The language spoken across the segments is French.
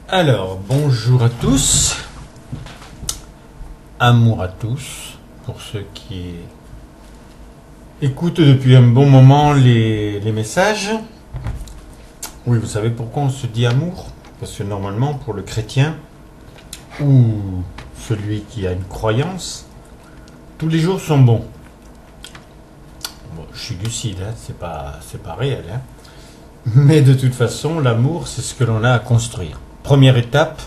Alors, bonjour à tous, amour à tous, pour ceux qui écoutent depuis un bon moment les messages. Oui, vous savez pourquoi on se dit amour? Parce que normalement, pour le chrétien, ou celui qui a une croyance, tous les jours sont bons. Bon, je suis lucide, hein, c'est pas réel. Hein. Mais de toute façon, l'amour, c'est ce que l'on a à construire. Première étape,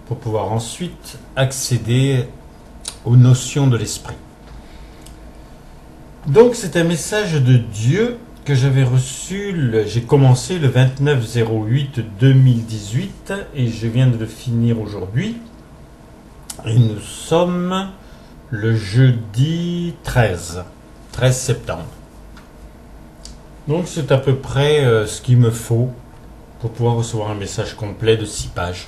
pour pouvoir ensuite accéder aux notions de l'esprit. Donc c'est un message de Dieu que j'avais reçu, j'ai commencé le 29/08/2018 et je viens de le finir aujourd'hui. Et nous sommes le jeudi 13 septembre. Donc c'est à peu près ce qu'il me faut pour pouvoir recevoir un message complet de 6 pages.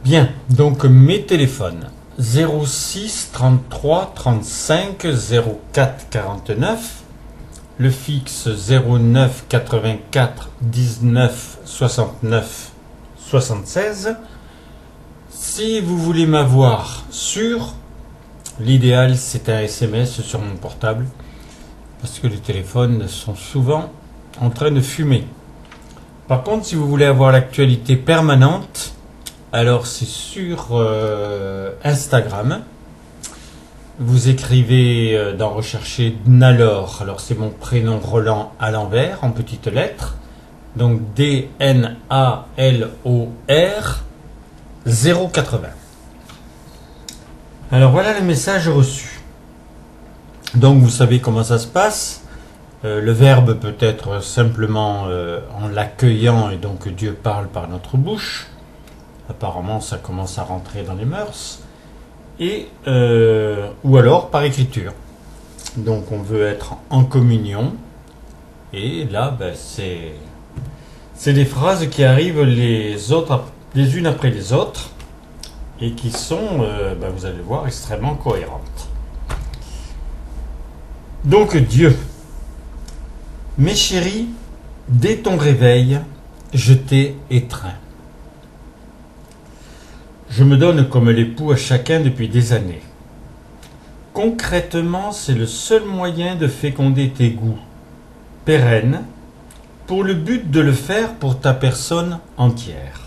Bien, donc mes téléphones 06 33 35 04 49, le fixe 09 84 19 69 76. Si vous voulez m'avoir sur, l'idéal c'est un SMS sur mon portable, parce que les téléphones sont souvent en train de fumer. Par contre, si vous voulez avoir l'actualité permanente, alors c'est sur Instagram. Vous écrivez dans rechercher Dnalor. Alors c'est mon prénom Roland à l'envers, en petites lettres. Donc DNALOR 080. Alors voilà le message reçu. Donc vous savez comment ça se passe. Le verbe peut être simplement en l'accueillant et donc Dieu parle par notre bouche. Apparemment ça commence à rentrer dans les mœurs. Et ou alors par écriture. Donc on veut être en communion. Et là c'est des phrases qui arrivent les unes après les autres et qui sont, vous allez voir, extrêmement cohérentes. Donc Dieu. Mes chéris, dès ton réveil, je t'ai étreint. Je me donne comme l'époux à chacun depuis des années. Concrètement, c'est le seul moyen de féconder tes goûts pérennes, pour le but de le faire pour ta personne entière.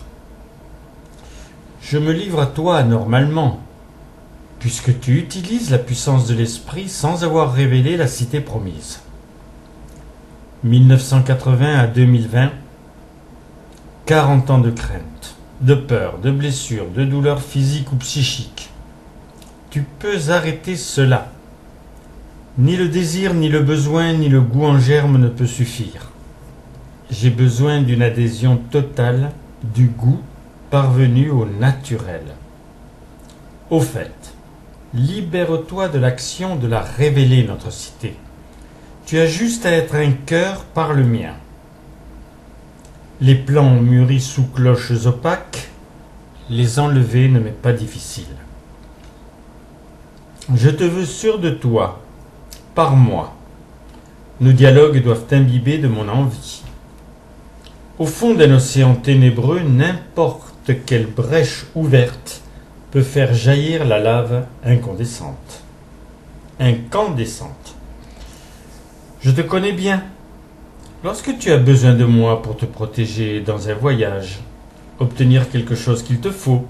Je me livre à toi anormalement, puisque tu utilises la puissance de l'esprit sans avoir révélé la cité promise. 1980 à 2020, 40 ans de crainte, de peur, de blessures, de douleurs physiques ou psychiques. Tu peux arrêter cela. Ni le désir, ni le besoin, ni le goût en germe ne peut suffire. J'ai besoin d'une adhésion totale du goût parvenu au naturel. Au fait, libère-toi de l'action de la révéler, notre cité. Tu as juste à être un cœur par le mien. Les plants ont mûri sous cloches opaques, les enlever ne m'est pas difficile. Je te veux sûr de toi, par moi. Nos dialogues doivent imbiber de mon envie. Au fond d'un océan ténébreux, n'importe quelle brèche ouverte peut faire jaillir la lave incandescente. Je te connais bien. Lorsque tu as besoin de moi pour te protéger dans un voyage, obtenir quelque chose qu'il te faut,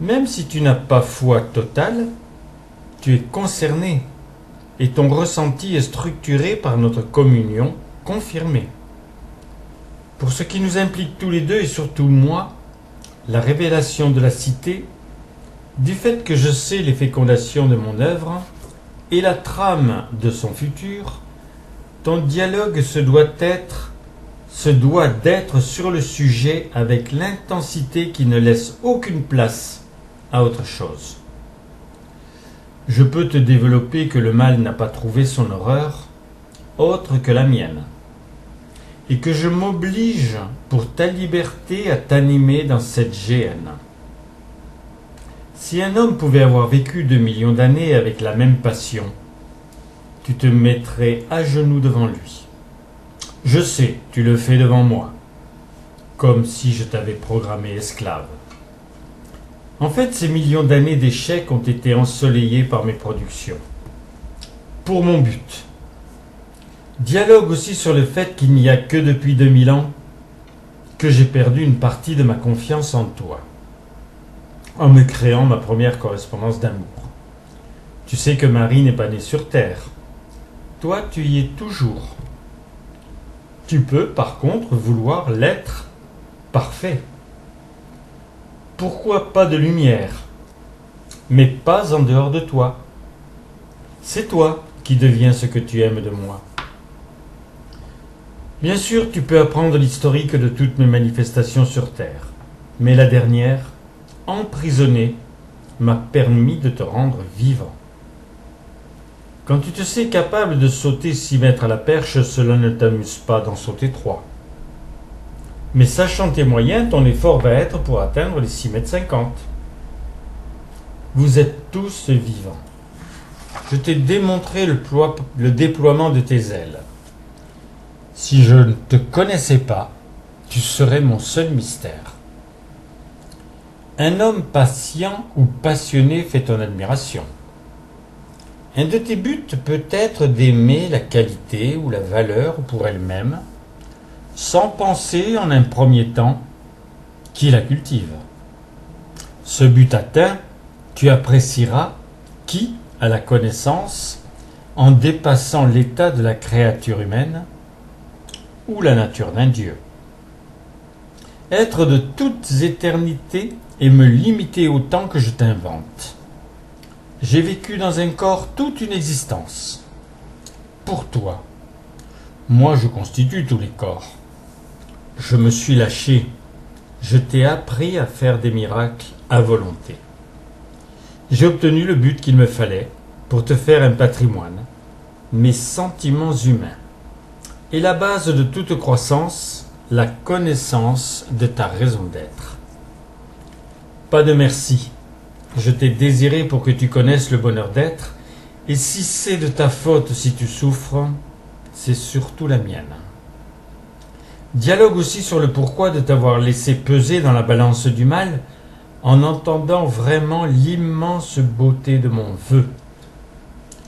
même si tu n'as pas foi totale, tu es concerné et ton ressenti est structuré par notre communion confirmée. Pour ce qui nous implique tous les deux et surtout moi, la révélation de la cité, du fait que je sais les fécondations de mon œuvre et la trame de son futur, ton dialogue se doit d'être sur le sujet avec l'intensité qui ne laisse aucune place à autre chose. Je peux te développer que le mal n'a pas trouvé son horreur autre que la mienne, et que je m'oblige pour ta liberté à t'animer dans cette géhenne. Si un homme pouvait avoir vécu 2 millions d'années avec la même passion, tu te mettrais à genoux devant lui. Je sais, tu le fais devant moi. comme si je t'avais programmé esclave. En fait, ces millions d'années d'échecs ont été ensoleillés par mes productions. Pour mon but. Dialogue aussi sur le fait qu'il n'y a que depuis 2000 ans que j'ai perdu une partie de ma confiance en toi, en me créant ma première correspondance d'amour. Tu sais que Marie n'est pas née sur Terre. Toi, tu y es toujours. Tu peux, par contre, vouloir l'être parfait. Pourquoi pas de lumière, mais pas en dehors de toi. C'est toi qui deviens ce que tu aimes de moi. Bien sûr, tu peux apprendre l'historique de toutes mes manifestations sur Terre, mais la dernière, emprisonnée, m'a permis de te rendre vivant. Quand tu te sais capable de sauter 6 mètres à la perche, cela ne t'amuse pas d'en sauter 3. Mais sachant tes moyens, ton effort va être pour atteindre les 6 mètres 50. Vous êtes tous vivants. Je t'ai démontré le déploiement de tes ailes. Si je ne te connaissais pas, tu serais mon seul mystère. Un homme patient ou passionné fait ton admiration. Un de tes buts peut être d'aimer la qualité ou la valeur pour elle-même, sans penser en un premier temps qui la cultive. Ce but atteint, tu apprécieras qui a la connaissance en dépassant l'état de la créature humaine ou la nature d'un Dieu. Être de toutes éternités et me limiter au temps que je t'invente. J'ai vécu dans un corps toute une existence. Pour toi, moi je constitue tous les corps. Je me suis lâché. Je t'ai appris à faire des miracles à volonté. J'ai obtenu le but qu'il me fallait pour te faire un patrimoine, mes sentiments humains. Et la base de toute croissance, la connaissance de ta raison d'être. Pas de merci. Je t'ai désiré pour que tu connaisses le bonheur d'être, et si c'est de ta faute si tu souffres, c'est surtout la mienne. Dialogue aussi sur le pourquoi de t'avoir laissé peser dans la balance du mal, en entendant vraiment l'immense beauté de mon vœu.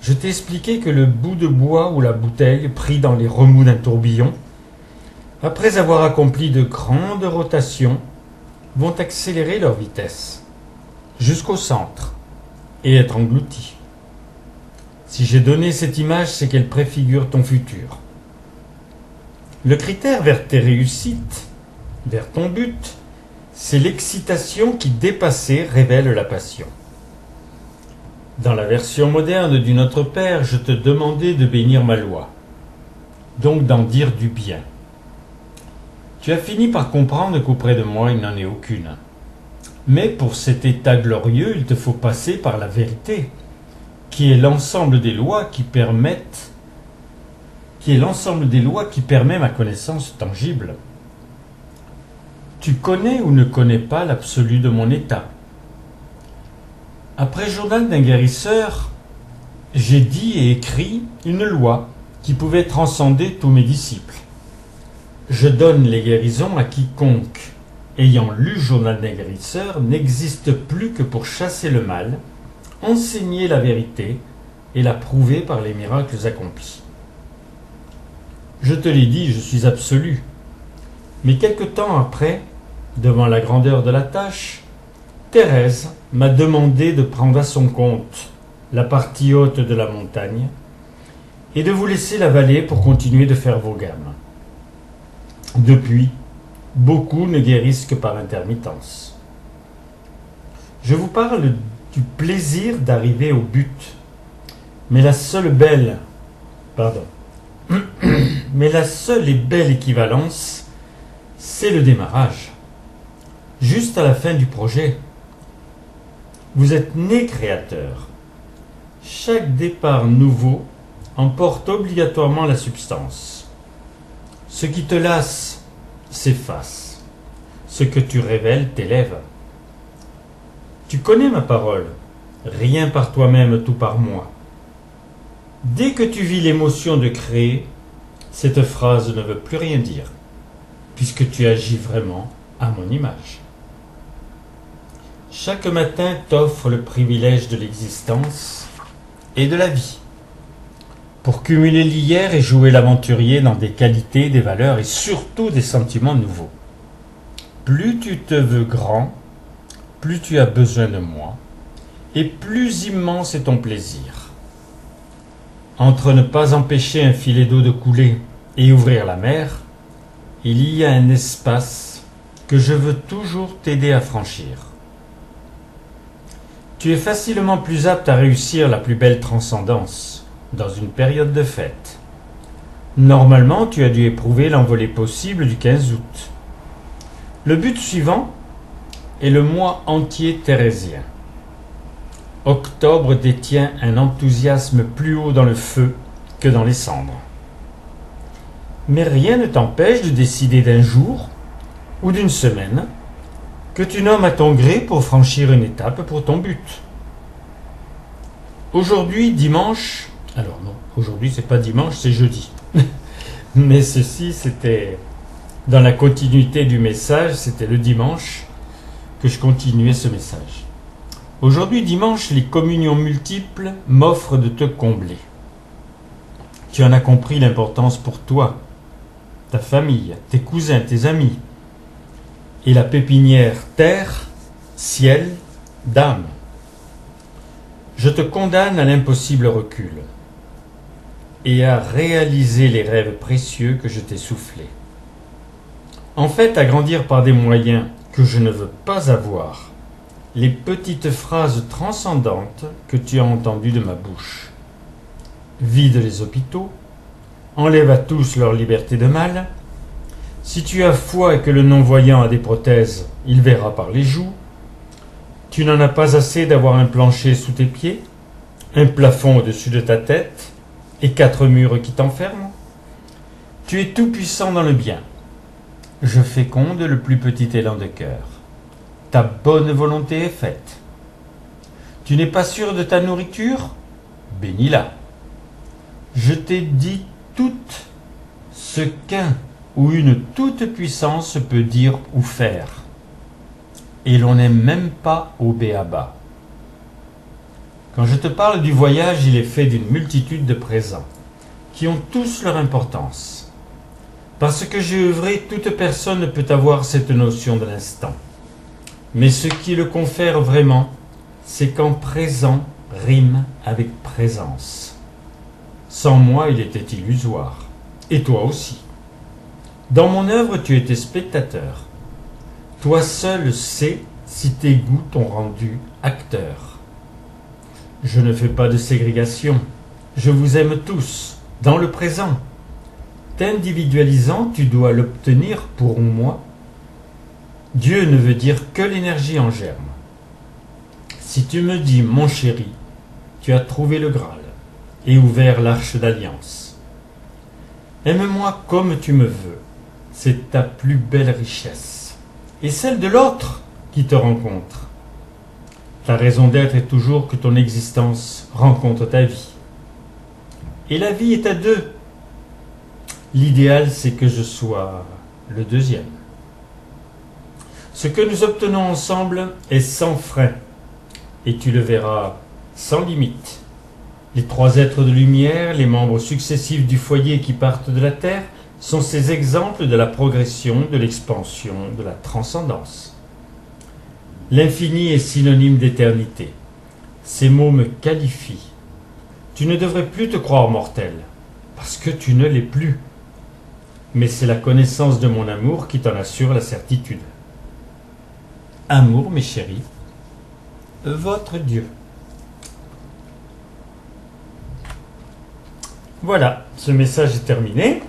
Je t'ai expliqué que le bout de bois ou la bouteille pris dans les remous d'un tourbillon, après avoir accompli de grandes rotations, vont accélérer leur vitesse jusqu'au centre et être engloutis. Si j'ai donné cette image, c'est qu'elle préfigure ton futur. Le critère vers tes réussites, vers ton but, c'est l'excitation qui dépassée révèle la passion. Dans la version moderne du Notre Père, je te demandais de bénir ma loi, donc d'en dire du bien. Tu as fini par comprendre qu'auprès de moi, il n'en est aucune. Mais pour cet état glorieux, il te faut passer par la vérité, qui est l'ensemble des lois qui permet ma connaissance tangible. Tu connais ou ne connais pas l'absolu de mon état. Après Journal d'un guérisseur, j'ai dit et écrit une loi qui pouvait transcender tous mes disciples. Je donne les guérisons à quiconque, ayant lu Journal d'un guérisseur, n'existe plus que pour chasser le mal, enseigner la vérité et la prouver par les miracles accomplis. Je te l'ai dit, je suis absolu. Mais quelque temps après, devant la grandeur de la tâche, Thérèse m'a demandé de prendre à son compte la partie haute de la montagne et de vous laisser la vallée pour continuer de faire vos gammes. Depuis, beaucoup ne guérissent que par intermittence. Je vous parle du plaisir d'arriver au but, mais la seule et belle équivalence, c'est le démarrage, juste à la fin du projet. Vous êtes né créateur. Chaque départ nouveau emporte obligatoirement la substance. Ce qui te lasse s'efface. Ce que tu révèles t'élève. Tu connais ma parole. Rien par toi-même, tout par moi. Dès que tu vis l'émotion de créer, cette phrase ne veut plus rien dire. puisque tu agis vraiment à mon image. Chaque matin t'offre le privilège de l'existence et de la vie, pour cumuler l'hier et jouer l'aventurier dans des qualités, des valeurs et surtout des sentiments nouveaux. Plus tu te veux grand, plus tu as besoin de moi, et plus immense est ton plaisir. Entre ne pas empêcher un filet d'eau de couler et ouvrir la mer, il y a un espace que je veux toujours t'aider à franchir. Tu es facilement plus apte à réussir la plus belle transcendance dans une période de fête. Normalement, tu as dû éprouver l'envolée possible du 15 août. Le but suivant est le mois entier thérésien. Octobre détient un enthousiasme plus haut dans le feu que dans les cendres. Mais rien ne t'empêche de décider d'un jour ou d'une semaine que tu nommes à ton gré pour franchir une étape pour ton but. Aujourd'hui, dimanche, alors non, aujourd'hui c'est pas dimanche, c'est jeudi. Mais ceci, c'était dans la continuité du message, c'était le dimanche que je continuais ce message. Aujourd'hui, dimanche, les communions multiples m'offrent de te combler. Tu en as compris l'importance pour toi, ta famille, tes cousins, tes amis, et la pépinière terre, ciel, d'âme. Je te condamne à l'impossible recul et à réaliser les rêves précieux que je t'ai soufflés. En fait, à grandir par des moyens que je ne veux pas avoir, les petites phrases transcendantes que tu as entendues de ma bouche. Vide les hôpitaux, enlève à tous leur liberté de mal. Si tu as foi et que le non-voyant a des prothèses, il verra par les joues. Tu n'en as pas assez d'avoir un plancher sous tes pieds, un plafond au-dessus de ta tête et 4 murs qui t'enferment. Tu es tout puissant dans le bien. Je féconde le plus petit élan de cœur. Ta bonne volonté est faite. Tu n'es pas sûr de ta nourriture? Bénis-la. Je t'ai dit tout ce qu'un ou une toute-puissance peut dire ou faire. Et l'on n'est même pas au b.a.-ba. Quand je te parle du voyage, il est fait d'une multitude de présents, qui ont tous leur importance. Parce que j'ai œuvré, toute personne ne peut avoir cette notion de l'instant. Mais ce qui le confère vraiment, c'est qu'en présent rime avec présence. Sans moi, il était illusoire. Et toi aussi. Dans mon œuvre, tu étais spectateur. Toi seul sais si tes goûts t'ont rendu acteur. Je ne fais pas de ségrégation. Je vous aime tous, dans le présent. T'individualisant, tu dois l'obtenir pour moi. Dieu ne veut dire que l'énergie en germe. Si tu me dis, mon chéri, tu as trouvé le Graal et ouvert l'arche d'alliance. Aime-moi comme tu me veux, c'est ta plus belle richesse. Et celle de l'autre qui te rencontre. Ta raison d'être est toujours que ton existence rencontre ta vie. Et la vie est à deux. L'idéal, c'est que je sois le deuxième. Ce que nous obtenons ensemble est sans frein, et tu le verras sans limite. Les 3 êtres de lumière, les membres successifs du foyer qui partent de la Terre, sont ces exemples de la progression, de l'expansion, de la transcendance. L'infini est synonyme d'éternité. Ces mots me qualifient. Tu ne devrais plus te croire mortel, parce que tu ne l'es plus. Mais c'est la connaissance de mon amour qui t'en assure la certitude. Amour, mes chéris, votre Dieu. Voilà, ce message est terminé.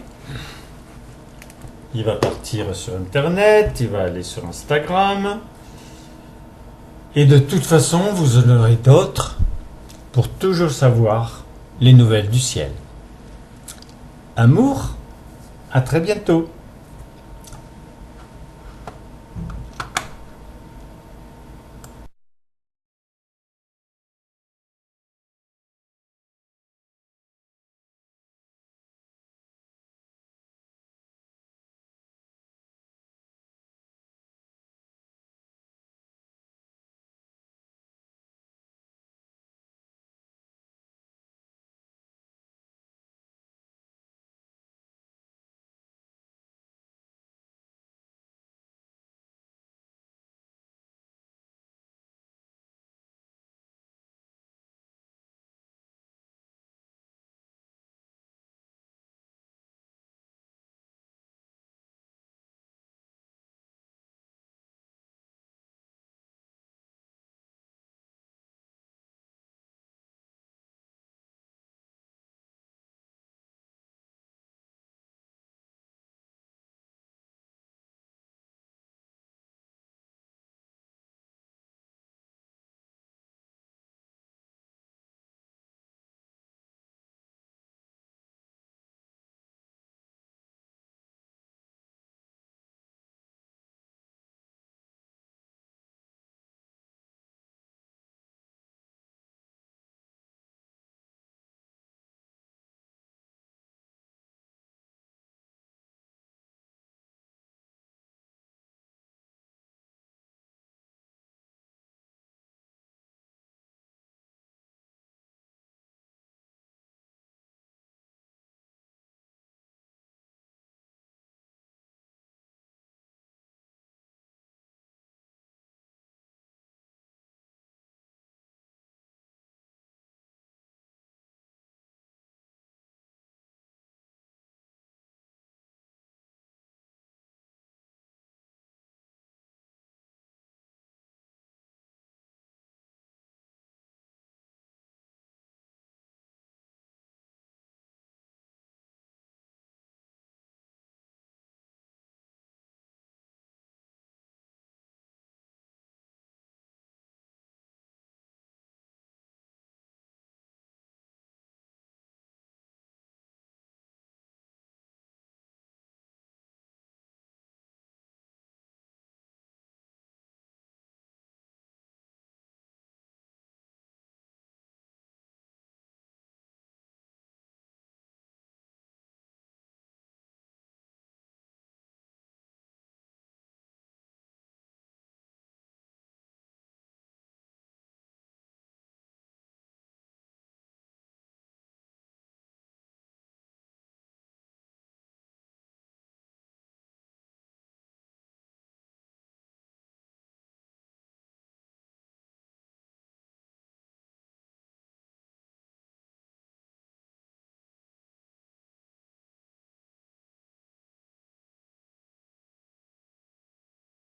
Il va partir sur Internet, il va aller sur Instagram. Et de toute façon, vous en aurez d'autres pour toujours savoir les nouvelles du ciel. Amour, à très bientôt.